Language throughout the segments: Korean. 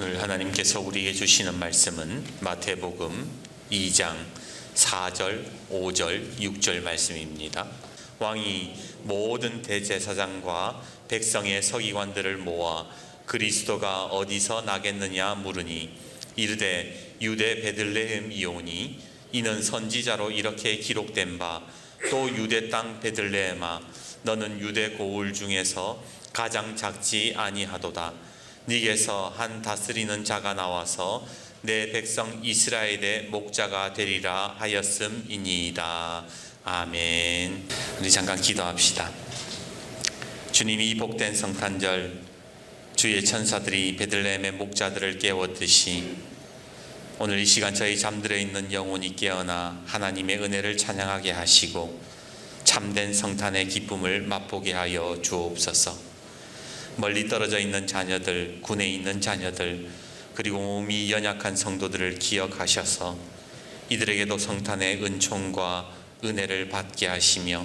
오늘 하나님께서 우리에게 주시는 말씀은 마태복음 2장 4절, 5절, 6절 말씀입니다. 왕이 모든 대제사장과 백성의 서기관들을 모아 그리스도가 어디서 나겠느냐 물으니 이르되 유대 베들레헴이오니 이는 선지자로 이렇게 기록된 바 또 유대 땅 베들레헴아 너는 유대 고을 중에서 가장 작지 아니하도다. 네게서 한 다스리는 자가 나와서 내 백성 이스라엘의 목자가 되리라 하였음이니이다. 아멘. 우리 잠깐 기도합시다. 주님이 이 복된 성탄절 주의 천사들이 베들레헴의 목자들을 깨웠듯이 오늘 이 시간 저희 잠들어 있는 영혼이 깨어나 하나님의 은혜를 찬양하게 하시고 참된 성탄의 기쁨을 맛보게 하여 주옵소서. 멀리 떨어져 있는 자녀들, 군에 있는 자녀들, 그리고 몸이 연약한 성도들을 기억하셔서 이들에게도 성탄의 은총과 은혜를 받게 하시며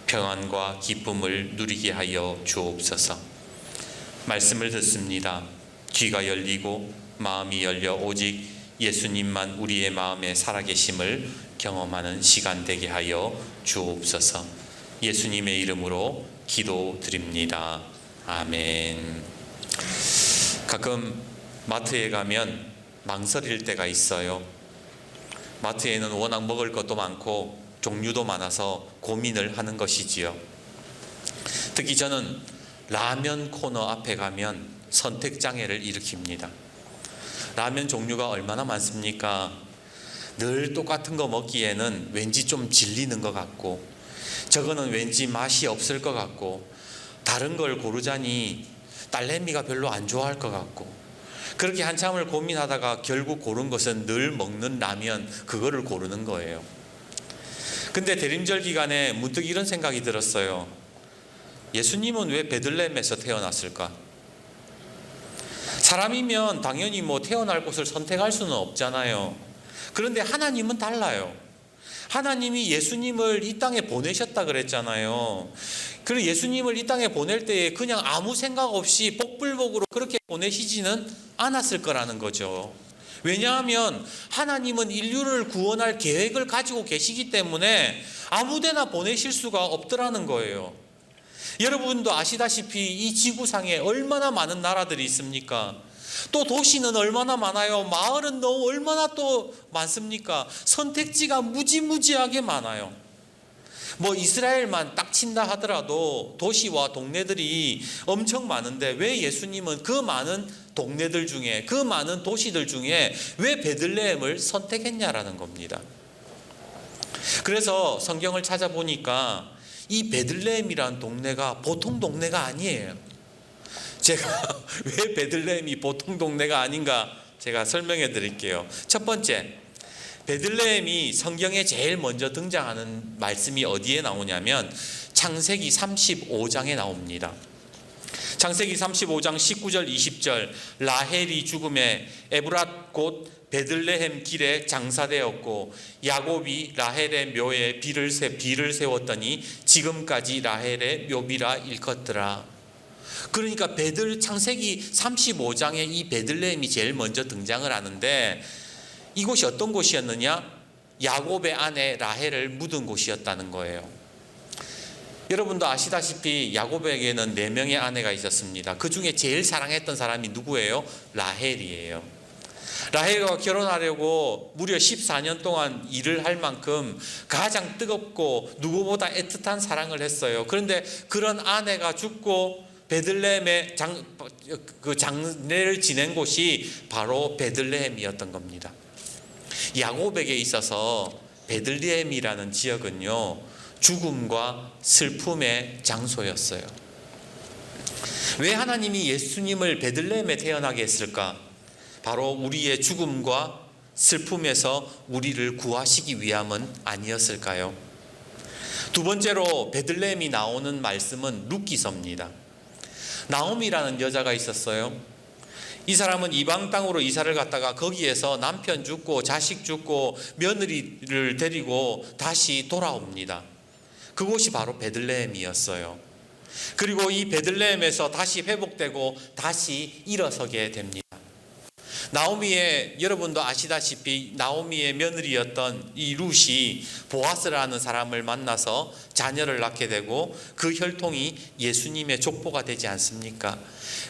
평안과 기쁨을 누리게 하여 주옵소서. 말씀을 듣습니다. 귀가 열리고 마음이 열려 오직 예수님만 우리의 마음에 살아계심을 경험하는 시간 되게 하여 주옵소서. 예수님의 이름으로 기도드립니다. 아멘. 가끔 마트에 가면 망설일 때가 있어요. 마트에는 워낙 먹을 것도 많고 종류도 많아서 고민을 하는 것이지요. 특히 저는 라면 코너 앞에 가면 선택장애를 일으킵니다. 라면 종류가 얼마나 많습니까? 늘 똑같은 거 먹기에는 왠지 좀 질리는 것 같고 저거는 왠지 맛이 없을 것 같고 다른 걸 고르자니 딸내미가 별로 안 좋아할 것 같고 그렇게 한참을 고민하다가 결국 고른 것은 늘 먹는 라면, 그거를 고르는 거예요. 근데 대림절 기간에 문득 이런 생각이 들었어요. 예수님은 왜 베들레헴에서 태어났을까? 사람이면 당연히 태어날 곳을 선택할 수는 없잖아요. 그런데 하나님은 달라요. 하나님이 예수님을 이 땅에 보내셨다 그랬잖아요. 그리고 예수님을 이 땅에 보낼 때에 그냥 아무 생각 없이 복불복으로 그렇게 보내시지는 않았을 거라는 거죠. 왜냐하면 하나님은 인류를 구원할 계획을 가지고 계시기 때문에 아무데나 보내실 수가 없더라는 거예요. 여러분도 아시다시피 이 지구상에 얼마나 많은 나라들이 있습니까? 또 도시는 얼마나 많아요. 마을은 너무 얼마나 또 많습니까? 선택지가 무지무지하게 많아요. 이스라엘만 딱 친다 하더라도 도시와 동네들이 엄청 많은데 왜 예수님은 그 많은 동네들 중에, 그 많은 도시들 중에 왜 베들레헴을 선택했냐라는 겁니다. 그래서 성경을 찾아보니까 이 베들레헴이라는 동네가 보통 동네가 아니에요. 제가 왜 베들레헴이 보통 동네가 아닌가 제가 설명해 드릴게요. 첫 번째, 베들레헴이 성경에 제일 먼저 등장하는 말씀이 어디에 나오냐면 창세기 35장에 나옵니다. 창세기 35장 19절 20절 라헬이 죽음에 에브랏 곧 베들레헴 길에 장사되었고 야곱이 라헬의 묘에 비를 세웠더니 지금까지 라헬의 묘비라 일컫더라. 그러니까 창세기 35장에 이 베들레헴이 제일 먼저 등장을 하는데 이곳이 어떤 곳이었느냐? 야곱의 아내 라헬을 묻은 곳이었다는 거예요. 여러분도 아시다시피 야곱에게는 4명의 아내가 있었습니다. 그 중에 제일 사랑했던 사람이 누구예요? 라헬이에요. 라헬과 결혼하려고 무려 14년 동안 일을 할 만큼 가장 뜨겁고 누구보다 애틋한 사랑을 했어요. 그런데 그런 아내가 죽고 베들레헴의 장례를 지낸 곳이 바로 베들레헴이었던 겁니다. 야곱에게 있어서 베들레헴이라는 지역은요, 죽음과 슬픔의 장소였어요. 왜 하나님이 예수님을 베들레헴에 태어나게 했을까? 바로 우리의 죽음과 슬픔에서 우리를 구하시기 위함은 아니었을까요? 두 번째로 베들레헴이 나오는 말씀은 룻기서입니다. 나옴이라는 여자가 있었어요. 이 사람은 이방 땅으로 이사를 갔다가 거기에서 남편 죽고 자식 죽고 며느리를 데리고 다시 돌아옵니다. 그곳이 바로 베들레헴이었어요. 그리고 이 베들레헴에서 다시 회복되고 다시 일어서게 됩니다. 나오미의, 여러분도 아시다시피 나오미의 며느리였던 이 룻이 보아스라는 사람을 만나서 자녀를 낳게 되고 그 혈통이 예수님의 족보가 되지 않습니까?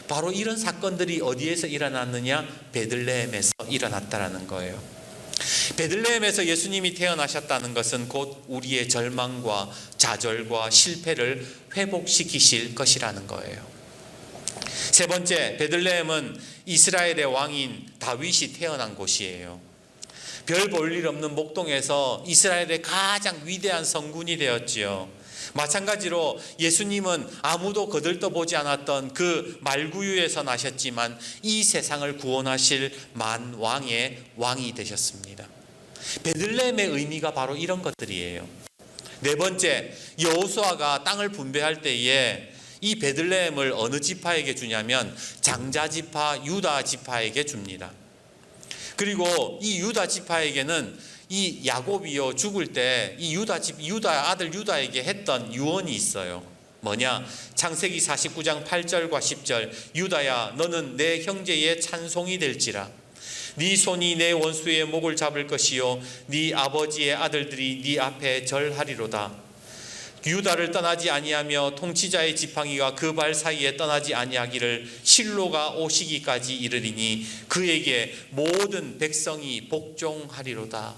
바로 이런 사건들이 어디에서 일어났느냐? 베들레헴에서 일어났다라는 거예요. 베들레헴에서 예수님이 태어나셨다는 것은 곧 우리의 절망과 좌절과 실패를 회복시키실 것이라는 거예요. 세 번째, 베들레헴은 이스라엘의 왕인 다윗이 태어난 곳이에요. 별 볼 일 없는 목동에서 이스라엘의 가장 위대한 성군이 되었지요. 마찬가지로 예수님은 아무도 거들떠보지 않았던 그 말구유에서 나셨지만 이 세상을 구원하실 만왕의 왕이 되셨습니다. 베들레헴의 의미가 바로 이런 것들이에요. 네 번째, 여호수아가 땅을 분배할 때에 이 베들레헴을 어느 지파에게 주냐면 장자 지파 유다 지파에게 줍니다. 그리고 이 유다 지파에게는 이 야곱이요 죽을 때 이 유다 아들 유다에게 했던 유언이 있어요. 뭐냐? 창세기 49장 8절과 10절. 유다야, 너는 내 형제의 찬송이 될지라. 네 손이 내 원수의 목을 잡을 것이요 네 아버지의 아들들이 네 앞에 절하리로다. 유다를 떠나지 아니하며 통치자의 지팡이가 그 발 사이에 떠나지 아니하기를 실로가 오시기까지 이르리니 그에게 모든 백성이 복종하리로다.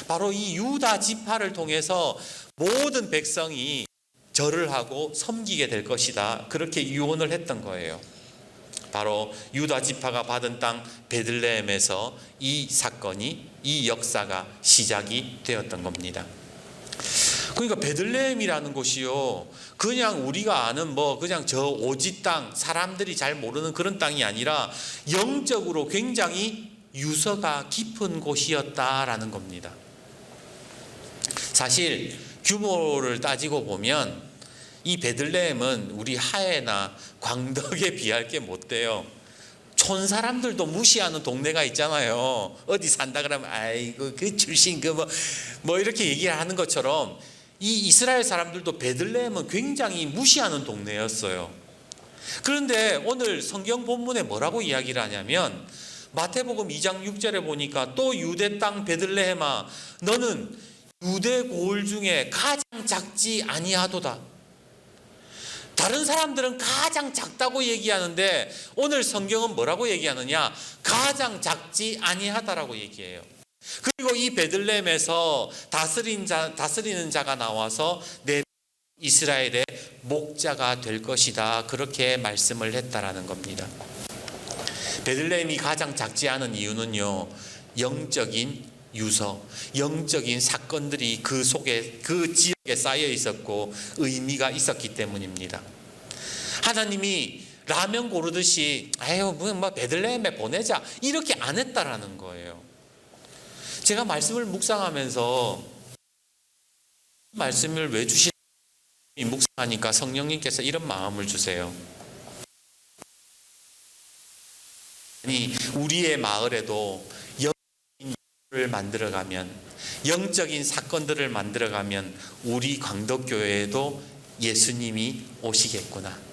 바로 이 유다 지파를 통해서 모든 백성이 절을 하고 섬기게 될 것이다. 그렇게 유언을 했던 거예요. 바로 유다 지파가 받은 땅 베들레헴에서 이 사건이, 이 역사가 시작이 되었던 겁니다. 그러니까 베들레헴이라는 곳이요, 그냥 우리가 아는 그냥 저 오지 땅, 사람들이 잘 모르는 그런 땅이 아니라 영적으로 굉장히 유서가 깊은 곳이었다라는 겁니다. 사실 규모를 따지고 보면 이 베들레헴은 우리 하해나 광덕에 비할 게 못 돼요. 촌 사람들도 무시하는 동네가 있잖아요. 어디 산다 그러면 아이고 그 출신 뭐 이렇게 얘기를 하는 것처럼 이 이스라엘 사람들도 베들레헴은 굉장히 무시하는 동네였어요. 그런데 오늘 성경 본문에 뭐라고 이야기를 하냐면 마태복음 2장 6절에 보니까 또 유대 땅 베들레헴아 너는 유대 고을 중에 가장 작지 아니하도다. 다른 사람들은 가장 작다고 얘기하는데 오늘 성경은 뭐라고 얘기하느냐? 가장 작지 아니하다라고 얘기해요. 그리고 이 베들레헴에서 다스리는 자가 나와서 내 이스라엘의 목자가 될 것이다. 그렇게 말씀을 했다라는 겁니다. 베들레헴이 가장 작지 않은 이유는요, 영적인 유서, 영적인 사건들이 그 속에, 그 지역에 쌓여 있었고 의미가 있었기 때문입니다. 하나님이 라면 고르듯이 베들레헴에 보내자 이렇게 안 했다라는 거예요. 제가 말씀을 묵상하면서 말씀을 왜 주시는지 묵상하니까 성령님께서 이런 마음을 주세요. 아니, 우리의 마을에도 영적인 일을 만들어가면, 영적인 사건들을 만들어가면 우리 광덕교회에도 예수님이 오시겠구나.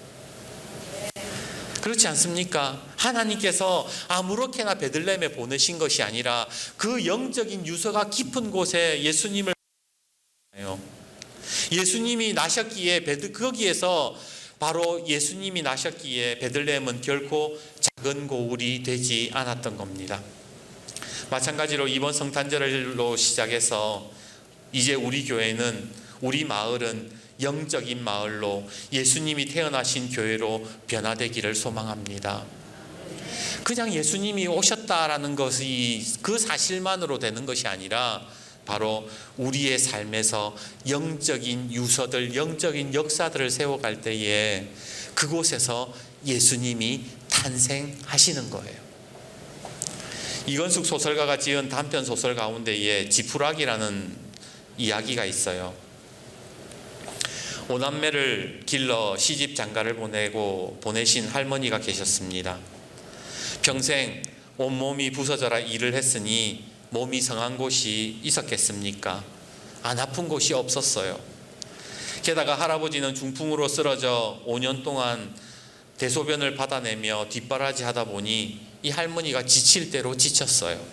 그렇지 않습니까? 하나님께서 아무렇게나 베들레헴에 보내신 것이 아니라 그 영적인 유서가 깊은 곳에 예수님을 보내요. 예수님이 나셨기에 거기에서 바로 예수님이 나셨기에 베들레헴은 결코 작은 고을이 되지 않았던 겁니다. 마찬가지로 이번 성탄절로 시작해서 이제 우리 교회는, 우리 마을은 영적인 마을로 예수님이 태어나신 교회로 변화되기를 소망합니다. 그냥 예수님이 오셨다라는 것이 그 사실만으로 되는 것이 아니라 바로 우리의 삶에서 영적인 유서들, 영적인 역사들을 세워갈 때에 그곳에서 예수님이 탄생하시는 거예요. 이건숙 소설가가 지은 단편 소설 가운데에 지푸라기라는 이야기가 있어요. 오남매를 길러 시집 장가를 보내신 할머니가 계셨습니다. 평생 온몸이 부서져라 일을 했으니 몸이 성한 곳이 있었겠습니까? 안 아픈 곳이 없었어요. 게다가 할아버지는 중풍으로 쓰러져 5년 동안 대소변을 받아내며 뒷바라지 하다 보니 이 할머니가 지칠 대로 지쳤어요.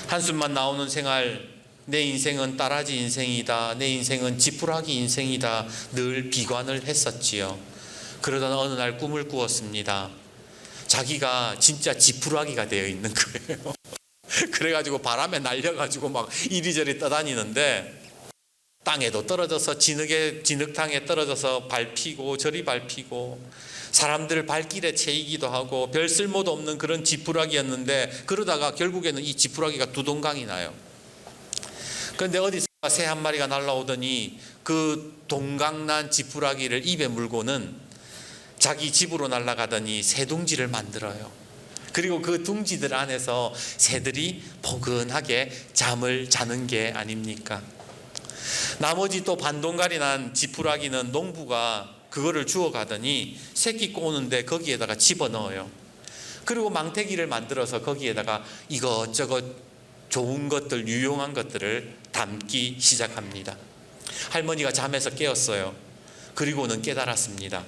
한숨만 나오는 생활, 내 인생은 따라지 인생이다, 내 인생은 지푸라기 인생이다, 늘 비관을 했었지요. 그러던 어느 날 꿈을 꾸었습니다. 자기가 진짜 지푸라기가 되어 있는 거예요. 그래가지고 바람에 날려가지고 막 이리저리 떠다니는데, 땅에도 떨어져서 진흙탕에 떨어져서 밟히고 저리 밟히고, 사람들 발길에 채이기도 하고, 별 쓸모도 없는 그런 지푸라기였는데, 그러다가 결국에는 이 지푸라기가 두동강이 나요. 그런데 어디서 새 한 마리가 날아오더니 그 동강난 지푸라기를 입에 물고는 자기 집으로 날아가더니 새 둥지를 만들어요. 그리고 그 둥지들 안에서 새들이 포근하게 잠을 자는 게 아닙니까? 나머지 또 반동갈이 난 지푸라기는 농부가 그거를 주워가더니 새끼 꼬는데 거기에다가 집어넣어요. 그리고 망태기를 만들어서 거기에다가 이것저것 좋은 것들, 유용한 것들을 담기 시작합니다. 할머니가 잠에서 깨었어요. 그리고는 깨달았습니다.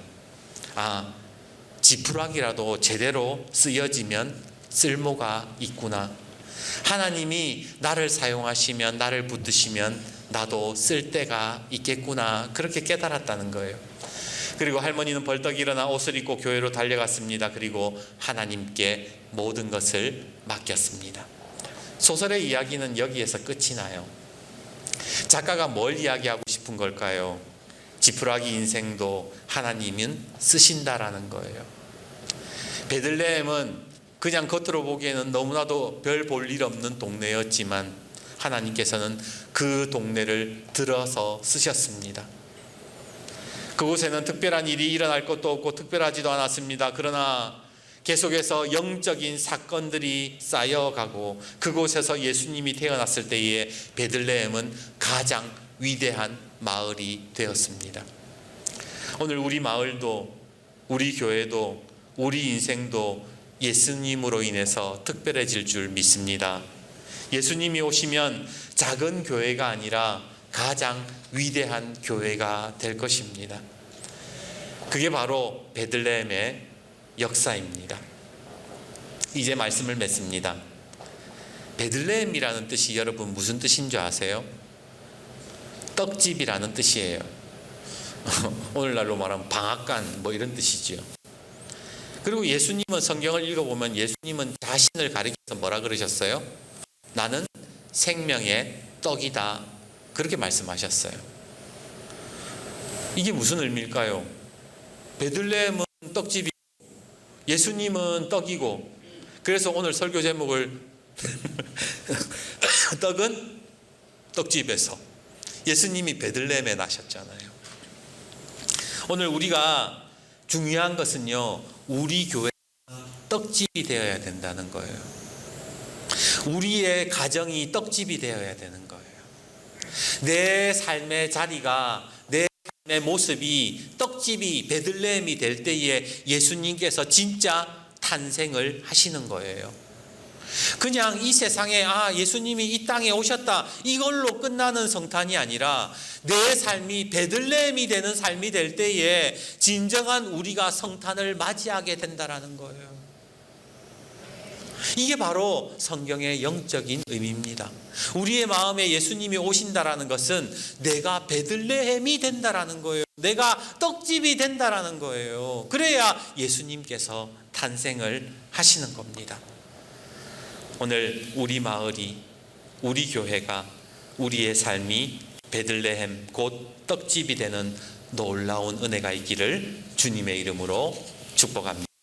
아, 지푸라기라도 제대로 쓰여지면 쓸모가 있구나. 하나님이 나를 사용하시면, 나를 붙드시면 나도 쓸 때가 있겠구나. 그렇게 깨달았다는 거예요. 그리고 할머니는 벌떡 일어나 옷을 입고 교회로 달려갔습니다. 그리고 하나님께 모든 것을 맡겼습니다. 소설의 이야기는 여기에서 끝이 나요. 작가가 뭘 이야기하고 싶은 걸까요? 지푸라기 인생도 하나님은 쓰신다라는 거예요. 베들레헴은 그냥 겉으로 보기에는 너무나도 별 볼 일 없는 동네였지만 하나님께서는 그 동네를 들어서 쓰셨습니다. 그곳에는 특별한 일이 일어날 것도 없고 특별하지도 않았습니다. 그러나 계속해서 영적인 사건들이 쌓여가고 그곳에서 예수님이 태어났을 때에 베들레헴은 가장 위대한 마을이 되었습니다. 오늘 우리 마을도, 우리 교회도, 우리 인생도 예수님으로 인해서 특별해질 줄 믿습니다. 예수님이 오시면 작은 교회가 아니라 가장 위대한 교회가 될 것입니다. 그게 바로 베들레헴의 역사입니다. 이제 말씀을 맺습니다. 베들레헴이라는 뜻이 여러분 무슨 뜻인 줄 아세요? 떡집이라는 뜻이에요. 오늘날로 말하면 방앗간 뭐 이런 뜻이죠. 그리고 예수님은 성경을 읽어보면 예수님은 자신을 가리켜서 뭐라 그러셨어요? 나는 생명의 떡이다. 그렇게 말씀하셨어요. 이게 무슨 의미일까요? 베들레헴은 떡집이고 예수님은 떡이고, 그래서 오늘 설교 제목을 떡은 떡집에서, 예수님이 베들레헴에 나셨잖아요. 오늘 우리가 중요한 것은요, 우리 교회가 떡집이 되어야 된다는 거예요. 우리의 가정이 떡집이 되어야 되는 거예요. 내 삶의 자리가, 내 삶의 모습이 떡집이 베들레헴이 될 때에 예수님께서 진짜 탄생을 하시는 거예요. 그냥 이 세상에 예수님이 이 땅에 오셨다 이걸로 끝나는 성탄이 아니라 내 삶이 베들레헴이 되는 삶이 될 때에 진정한 우리가 성탄을 맞이하게 된다라는 거예요. 이게 바로 성경의 영적인 의미입니다. 우리의 마음에 예수님이 오신다라는 것은 내가 베들레헴이 된다라는 거예요. 내가 떡집이 된다라는 거예요. 그래야 예수님께서 탄생을 하시는 겁니다. 오늘 우리 마을이, 우리 교회가, 우리의 삶이 베들레헴 곧 떡집이 되는 놀라운 은혜가 있기를 주님의 이름으로 축복합니다.